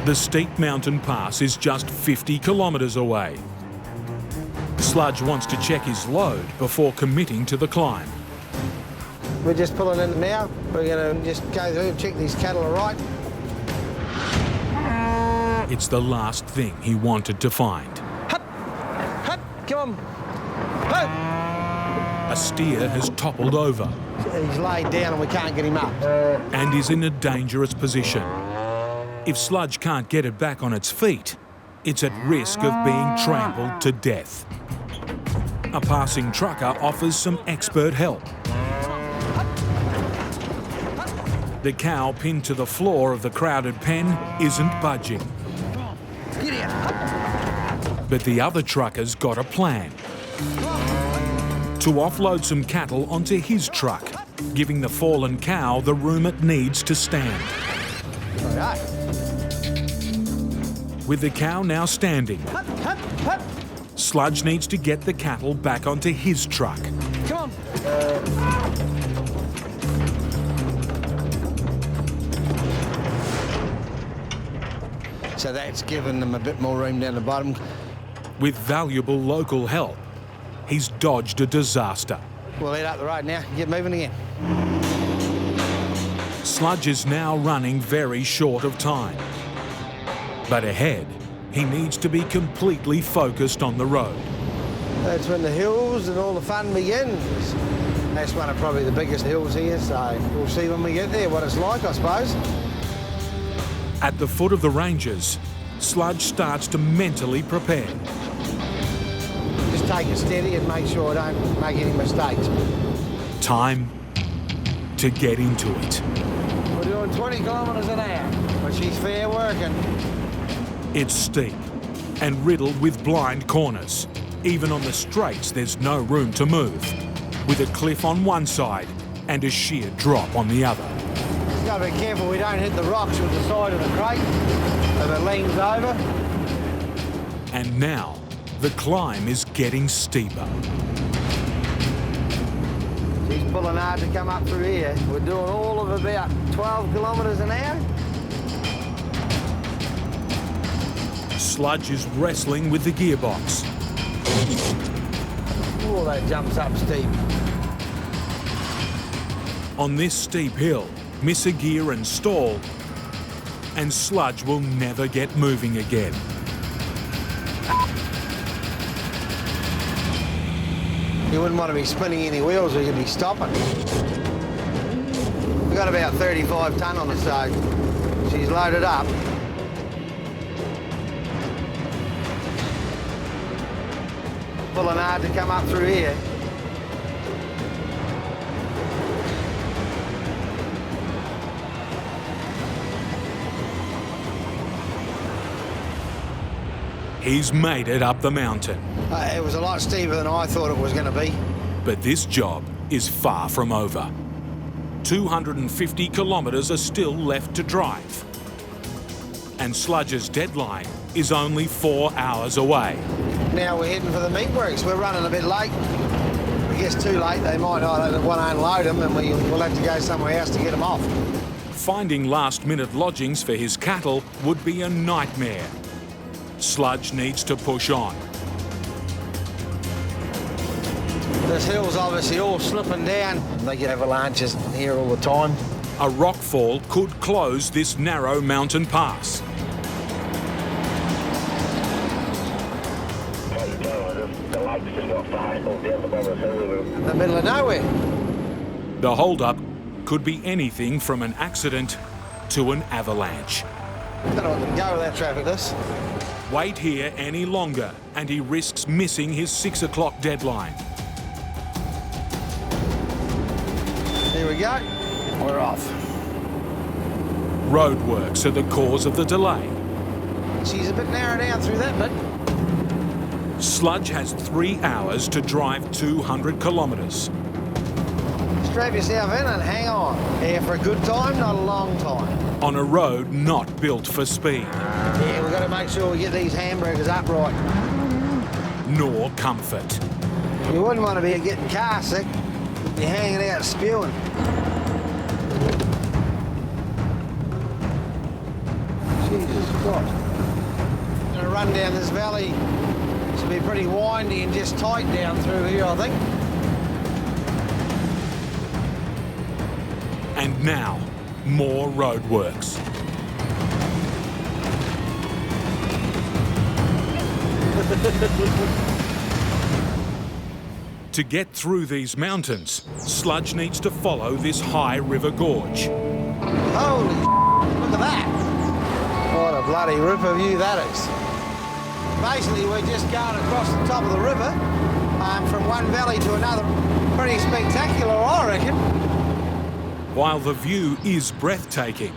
The steep mountain pass is just 50 kilometres away. Sludge wants to check his load before committing to the climb. We're just pulling in now. We're going to just go through and check these cattle are right. It's the last thing he wanted to find. Hup! Hup! Come on! Hup! A steer has toppled over. He's laid down and we can't get him up. And is in a dangerous position. If Sludge can't get it back on its feet, it's at risk of being trampled to death. A passing trucker offers some expert help. The cow pinned to the floor of the crowded pen isn't budging. But the other trucker's got a plan. To offload some cattle onto his truck, giving the fallen cow the room it needs to stand. With the cow now standing, Sludge needs to get the cattle back onto his truck. Come on. So that's given them a bit more room down the bottom. With valuable local help, he's dodged a disaster. We'll head up the road now, get moving again. Sludge is now running very short of time. But ahead, he needs to be completely focused on the road. That's when the hills and all the fun begins. That's one of probably the biggest hills here, so we'll see when we get there what it's like, I suppose. At the foot of the ranges, Sludge starts to mentally prepare. Just take it steady and make sure I don't make any mistakes. Time to get into it. We're doing 20 kilometres an hour, but she's fair working. It's steep and riddled with blind corners. Even on the straights, there's no room to move, with a cliff on one side and a sheer drop on the other. Just got to be careful we don't hit the rocks with the side of the crate if it leans over. And now, the climb is getting steeper. She's pulling hard to come up through here. We're doing all of about 12 kilometres an hour. Sludge is wrestling with the gearbox. Oh, that jumps up steep. On this steep hill, miss a gear and stall, and Sludge will never get moving again. You wouldn't want to be spinning any wheels or you'd be stopping. We've got about 35 tonne on it, so she's loaded up. Pulling hard to come up through here. He's made it up the mountain. It was a lot steeper than I thought it was going to be. But this job is far from over. 250 kilometres are still left to drive. And Sludge's deadline is only 4 hours away. Now we're heading for the meatworks. We're running a bit late. If it gets too late, they might not want to unload them and we'll have to go somewhere else to get them off. Finding last-minute lodgings for his cattle would be a nightmare. Sludge needs to push on. This hill's obviously all slipping down. They get avalanches here all the time. A rockfall could close this narrow mountain pass. In the middle of nowhere. The hold-up could be anything from an accident to an avalanche. I don't know what to go with that traffic, this. Wait here any longer and he risks missing his 6 o'clock deadline. Here we go. We're off. Roadworks are the cause of the delay. She's a bit narrowed down through that bit. Sludge has 3 hours to drive 200 kilometres. Strap yourself in and hang on. Here for a good time, not a long time. On a road not built for speed. Yeah, we've got to make sure we get these hamburgers upright. Nor comfort. You wouldn't want to be getting car sick. You're hanging out spewing. Jesus Christ. I'm going to run down this valley. This will be pretty windy and just tight down through here, I think. And now, more roadworks. To get through these mountains, Sludge needs to follow this high river gorge. Holy look at that. What a bloody ripper view that is. Basically, we're just going across the top of the river from one valley to another. Pretty spectacular, I reckon. While the view is breathtaking,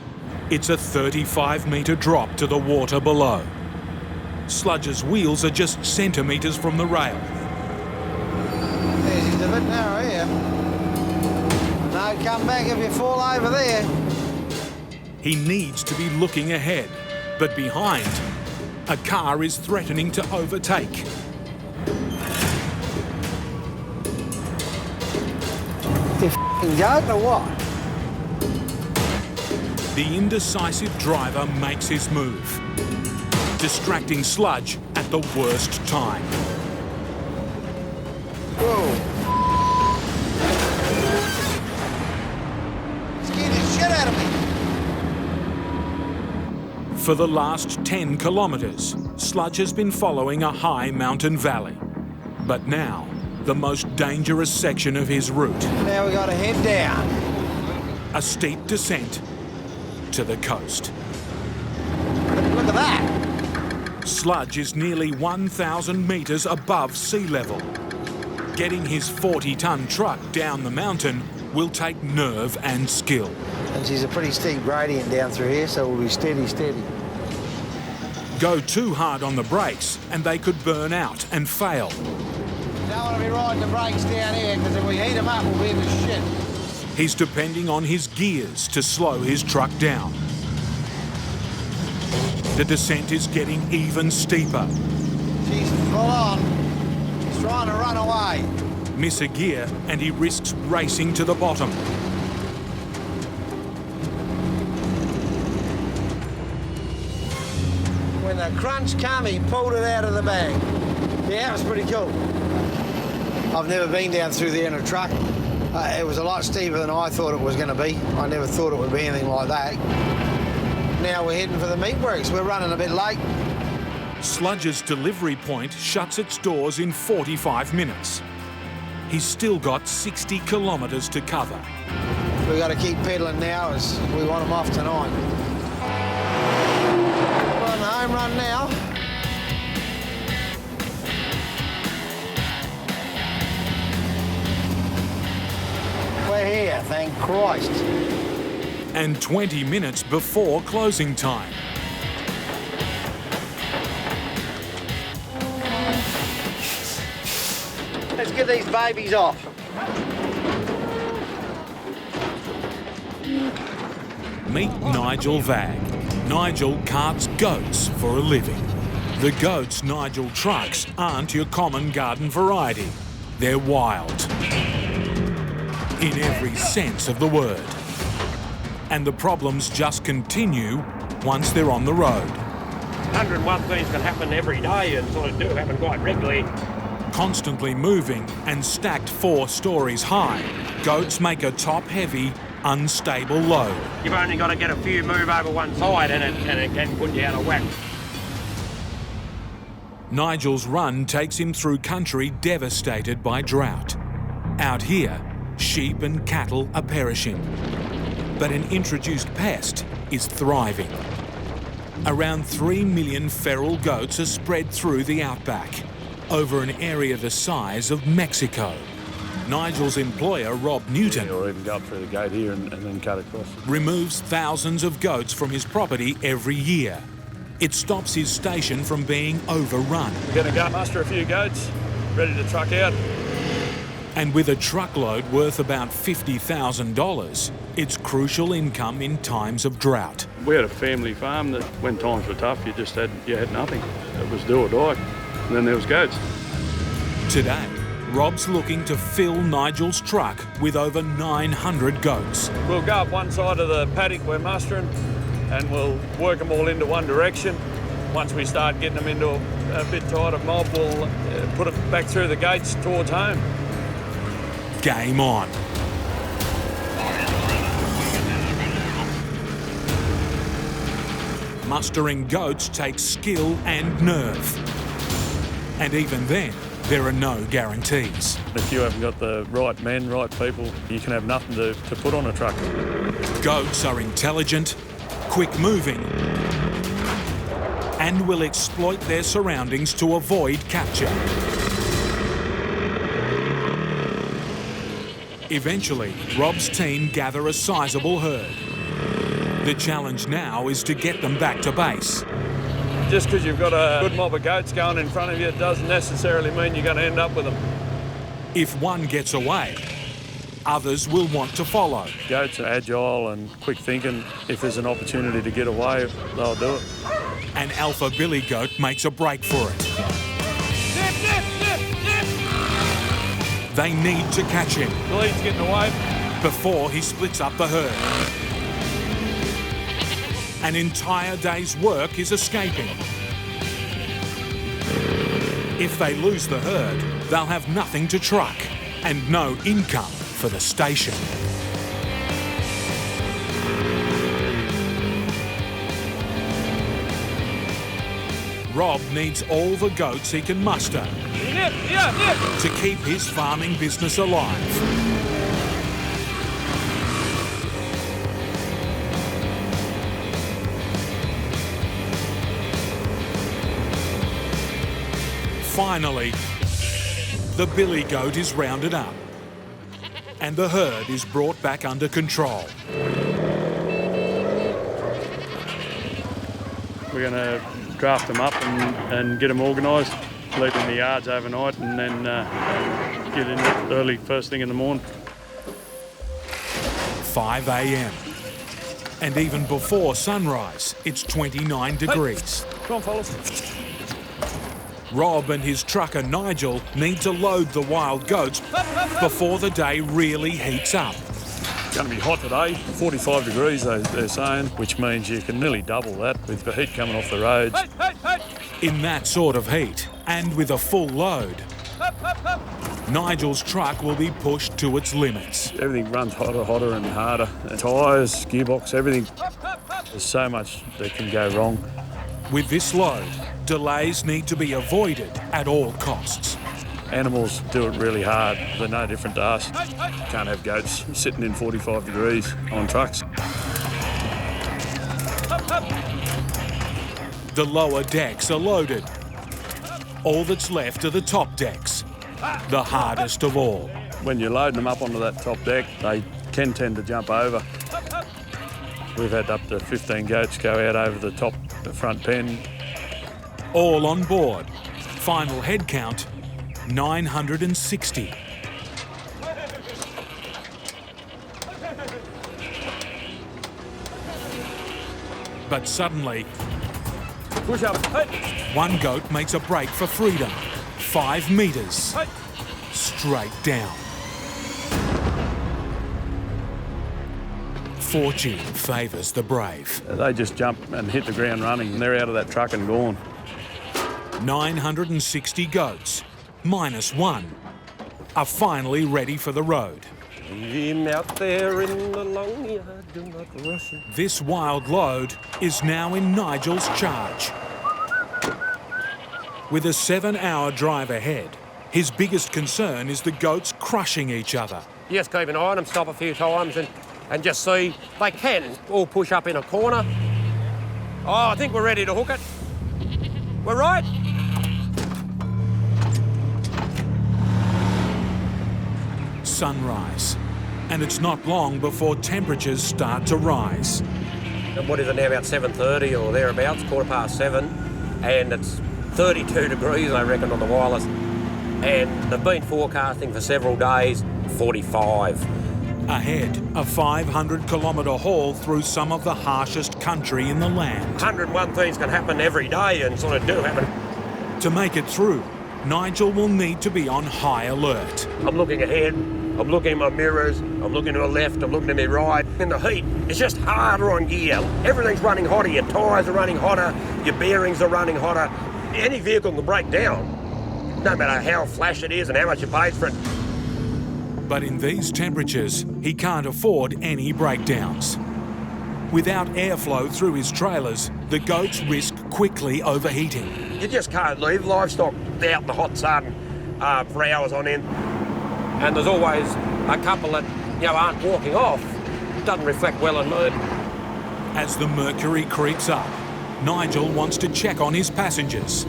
it's a 35-metre drop to the water below. Sludge's wheels are just centimetres from the rail. There's a bit narrow here. No, come back if you fall over there. He needs to be looking ahead, but behind, a car is threatening to overtake. You f***ing going or what? The indecisive driver makes his move, distracting Sludge at the worst time. Whoa. Scared the shit out of me. For the last 10 kilometres, Sludge has been following a high mountain valley. But now, the most dangerous section of his route. Now we got to head down. A steep descent to the coast. Look at that. Sludge is nearly 1,000 metres above sea level. Getting his 40-tonne truck down the mountain will take nerve and skill. And she's a pretty steep gradient down through here, so we'll be steady, steady. Go too hard on the brakes and they could burn out and fail. Don't want to be riding the brakes down here, because if we heat them up, we'll be in the shit. He's depending on his gears to slow his truck down. The descent is getting even steeper. She's full on. She's trying to run away. Miss a gear and he risks racing to the bottom. When the crunch came, he pulled it out of the bag. Yeah, it was pretty cool. I've never been down through there in a truck. It was a lot steeper than I thought it was going to be. I never thought it would be anything like that. Now we're heading for the meatworks. We're running a bit late. Sludge's delivery point shuts its doors in 45 minutes. He's still got 60 kilometres to cover. We've got to keep pedalling now as we want them off tonight. We're on the home run now. We're here, thank Christ. And 20 minutes before closing time. Let's get these babies off. Meet Nigel Vag. Nigel carts goats for a living. The goats Nigel trucks aren't your common garden variety. They're wild. In every sense of the word. And the problems just continue once they're on the road. 101 things can happen every day and sort of do happen quite regularly. Constantly moving and stacked 4 stories high, goats make a top-heavy, unstable load. You've only got to get a few move over one side and it can put you out of whack. Nigel's run takes him through country devastated by drought. Out here, sheep and cattle are perishing. But an introduced pest is thriving. Around 3 million feral goats are spread through the outback, over an area the size of Mexico. Nigel's employer, Rob Newton, or even go up through the gate here and then cut across, removes thousands of goats from his property every year. It stops his station from being overrun. We're going to go muster a few goats, ready to truck out. And with a truckload worth about $50,000, it's crucial income in times of drought. We had a family farm that when times were tough, you had nothing. It was do or die. And then there was goats. Today, Rob's looking to fill Nigel's truck with over 900 goats. We'll go up one side of the paddock we're mustering and we'll work them all into one direction. Once we start getting them into a bit tighter mob, we'll put it back through the gates towards home. Game on. Mustering goats takes skill and nerve. And even then, there are no guarantees. If you haven't got the right men, right people, you can have nothing to put on a truck. Goats are intelligent, quick-moving, and will exploit their surroundings to avoid capture. Eventually, Rob's team gather a sizable herd. The challenge now is to get them back to base. Just because you've got a good mob of goats going in front of you doesn't necessarily mean you're going to end up with them. If one gets away, others will want to follow. Goats are agile and quick thinking. If there's an opportunity to get away, they'll do it. An alpha billy goat makes a break for it. They need to catch him. The lead's getting away. Before he splits up the herd. An entire day's work is escaping. If they lose the herd, they'll have nothing to truck and no income for the station. Rob needs all the goats he can muster to keep his farming business alive. Finally, the billy goat is rounded up and the herd is brought back under control. We're going to draft them up and get them organised, leave them in the yards overnight and then get in early first thing in the morning. 5 a.m. And even before sunrise, it's 29 degrees. Hey, come on, fellas. Rob and his trucker Nigel need to load the wild goats before the day really heats up. It's going to be hot today, 45 degrees they're saying, which means you can nearly double that with the heat coming off the roads. In that sort of heat, and with a full load, Nigel's truck will be pushed to its limits. Everything runs hotter and harder. Tyres, gearbox, everything. There's so much that can go wrong. With this load, delays need to be avoided at all costs. Animals do it really hard. They're no different to us. Can't have goats sitting in 45 degrees on trucks. The lower decks are loaded. All that's left are the top decks, the hardest of all. When you're loading them up onto that top deck, they can tend to jump over. We've had up to 15 goats go out over the top, the front pen. All on board. Final head count, 960. But suddenly, push up. One goat makes a break for freedom. 5 metres. Straight down. Fortune favours the brave. They just jump and hit the ground running and they're out of that truck and gone. 960 goats, minus 1, are finally ready for the road. Him out there in the long yard, do not rush him. This wild load is now in Nigel's charge. With a 7-hour drive ahead, his biggest concern is the goats crushing each other. You just keep an eye on them, stop a few times and just see. They can all push up in a corner. Oh, I think we're ready to hook it. We're right. Sunrise, and it's not long before temperatures start to rise. And what is it now, about 7:30 or thereabouts, 7:15, and it's 32 degrees, I reckon, on the wireless. And they've been forecasting for several days, 45. Ahead, a 500-kilometre haul through some of the harshest country in the land. 101 things can happen every day and sort of do happen. To make it through, Nigel will need to be on high alert. I'm looking ahead, I'm looking at my mirrors, I'm looking to the left, I'm looking to my right. In the heat, it's just harder on gear. Everything's running hotter, your tyres are running hotter, your bearings are running hotter. Any vehicle can break down, no matter how flash it is and how much you paid for it. But in these temperatures, he can't afford any breakdowns. Without airflow through his trailers, the goats risk quickly overheating. You just can't leave livestock out in the hot sun for hours on end. And there's always a couple that, aren't walking off. It doesn't reflect well on mood. As the mercury creeps up, Nigel wants to check on his passengers.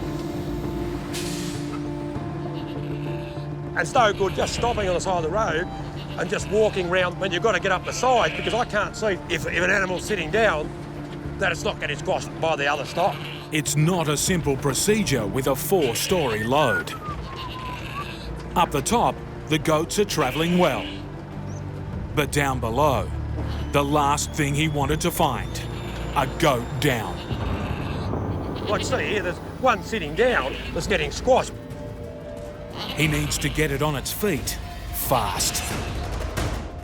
And it's no good just stopping on the side of the road and just walking around when you've got to get up the side, because I can't see if an animal's sitting down that it's not getting squashed by the other stock. It's not a simple procedure with a 4-storey load. Up the top, the goats are travelling well. But down below, the last thing he wanted to find, a goat down. Like see here, there's one sitting down that's getting squashed. He needs to get it on its feet, fast.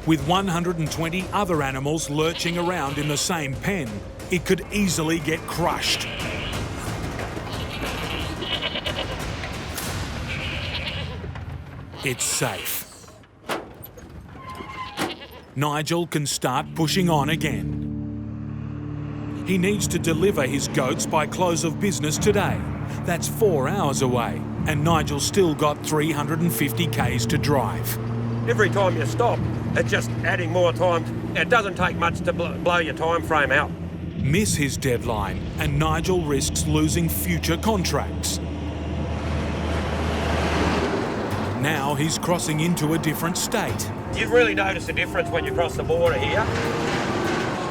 With 120 other animals lurching around in the same pen, it could easily get crushed. It's safe. Nigel can start pushing on again. He needs to deliver his goats by close of business today. That's 4 hours away, and Nigel's still got 350 k's to drive. Every time you stop, it's just adding more time. It doesn't take much to blow your time frame out. Miss his deadline, and Nigel risks losing future contracts. Now he's crossing into a different state. You really notice a difference when you cross the border here.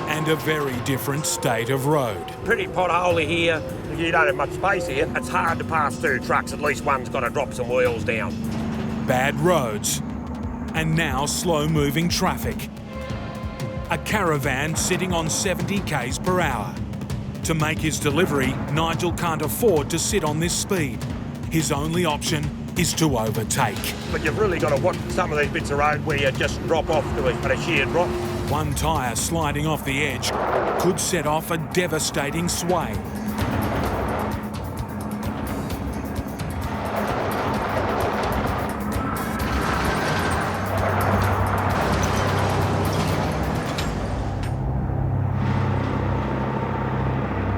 And a very different state of road. Pretty potholy here. You don't have much space here. It's hard to pass through trucks. At least one's got to drop some wheels down. Bad roads. And now slow-moving traffic. A caravan sitting on 70 k's per hour. To make his delivery, Nigel can't afford to sit on this speed. His only option is to overtake. But you've really got to watch some of these bits of road where you just drop off to a sheer drop. One tyre sliding off the edge could set off a devastating sway.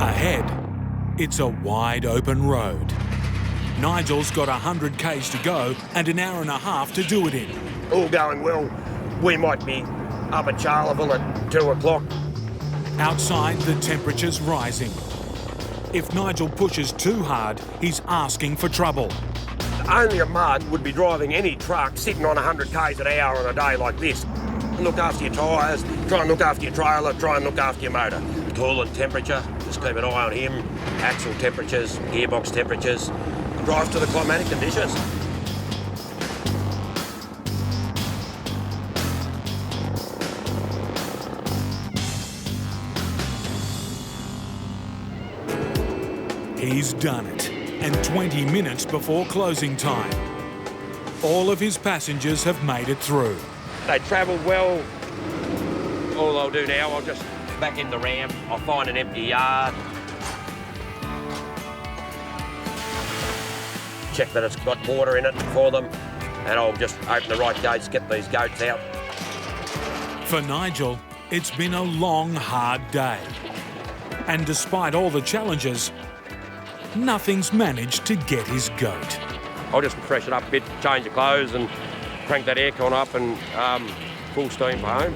Ahead, it's a wide open road. Nigel's got 100 k's to go and an hour and a half to do it in. All going well, we might be up at Charleville at 2 o'clock. Outside, the temperature's rising. If Nigel pushes too hard, he's asking for trouble. Only a mud would be driving any truck sitting on 100 k's an hour on a day like this. Look after your tyres, try and look after your trailer, try and look after your motor. Coolant temperature, just keep an eye on him. Axle temperatures, gearbox temperatures. Drive to the climatic conditions. He's done it, and 20 minutes before closing time. All of his passengers have made it through. They travelled well. All I'll do now, I'll just back in the ramp, I'll find an empty yard. Check that it's got water in it for them, and I'll just open the right gates, get these goats out. For Nigel, it's been a long, hard day. And despite all the challenges, nothing's managed to get his goat. I'll just freshen up a bit, change the clothes and crank that aircon up and full steam for home.